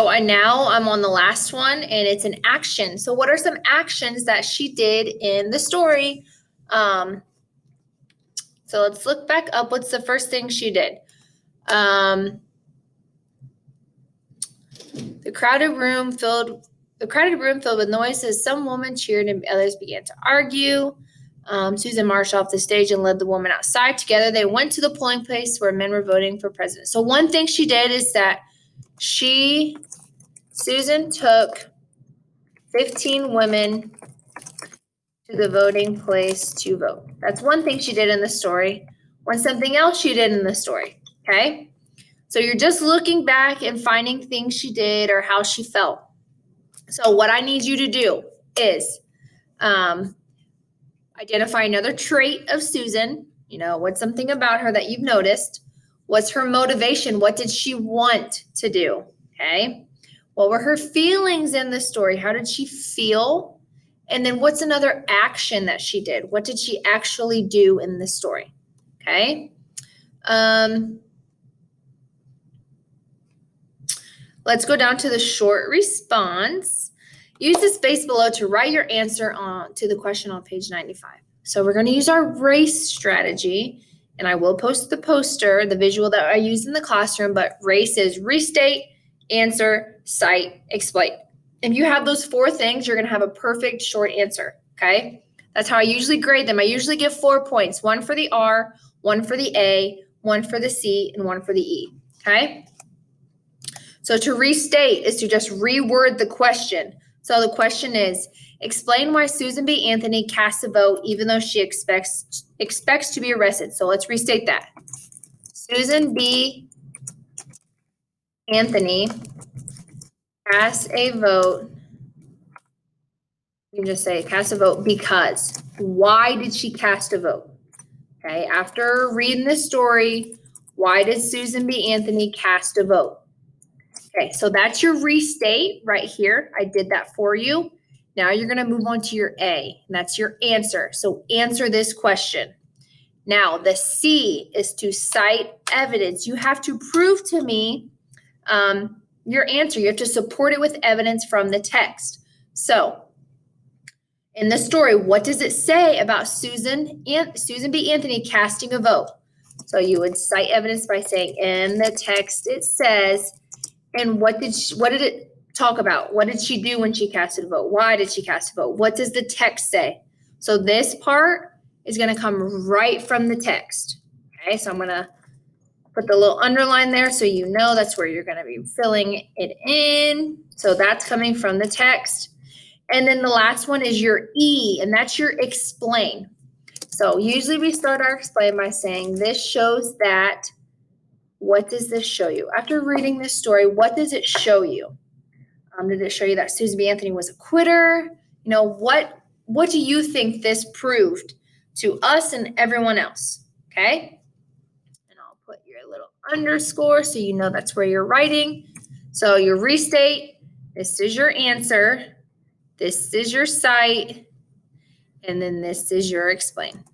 So I'm on the last one, and it's an action. So what are some actions that she did in the story? So let's look back up. What's the first thing she did? The crowded room filled with noises. Some woman cheered and others began to argue. Susan marched off the stage and led the woman outside. Together, they went to the polling place where men were voting for president. So one thing she did is that Susan took 15 women to the voting place to vote. That's one thing she did in the story. Something else she did in the story, okay? So you're just looking back and finding things she did or how she felt. So what I need you to do is identify another trait of Susan. What's something about her that you've noticed? What's her motivation? What did she want to do? Okay. What were her feelings in the story? How did she feel? And then what's another action that she did? What did she actually do in the story? Okay. Let's go down to the short response. Use the space below to write your answer to the question on page 95. So we're going to use our RACE strategy, and I will post the poster, the visual that I use in the classroom, but RACE is restate, answer, cite, explain. If you have those 4 things, you're going to have a perfect short answer, okay? That's how I usually grade them. I usually give 4 points, 1 for the R, 1 for the A, 1 for the C, and 1 for the E, okay? So to restate is to just reword the question. So the question is, explain why Susan B. Anthony cast a vote even though she expects to be arrested. So let's restate that. Susan B. Anthony cast a vote. You can just say cast a vote because. Why did she cast a vote? Okay, after reading this story, why did Susan B. Anthony cast a vote? Okay, so that's your restate right here. I did that for you. Now you're going to move on to your A, and that's your answer. So answer this question. Now the C is to cite evidence. You have to prove to me your answer. You have to support it with evidence from the text. So in the story, what does it say about Susan B. Anthony casting a vote? So you would cite evidence by saying in the text it says, and what did it talk about? What did she do when she casted a vote? Why did she cast a vote? What does the text say? So this part is going to come right from the text. Okay, so I'm going to put the little underline there so you know that's where you're going to be filling it in. So that's coming from the text. And then the last one is your E, and that's your explain. So usually we start our explain by saying this shows that. What does this show you? After reading this story, what does it show you? Did it show you that Susan B. Anthony was a quitter? What do you think this proved to us and everyone else? Okay? And I'll put your little underscore so you know that's where you're writing. So your restate, this is your answer, this is your cite, and then this is your explain.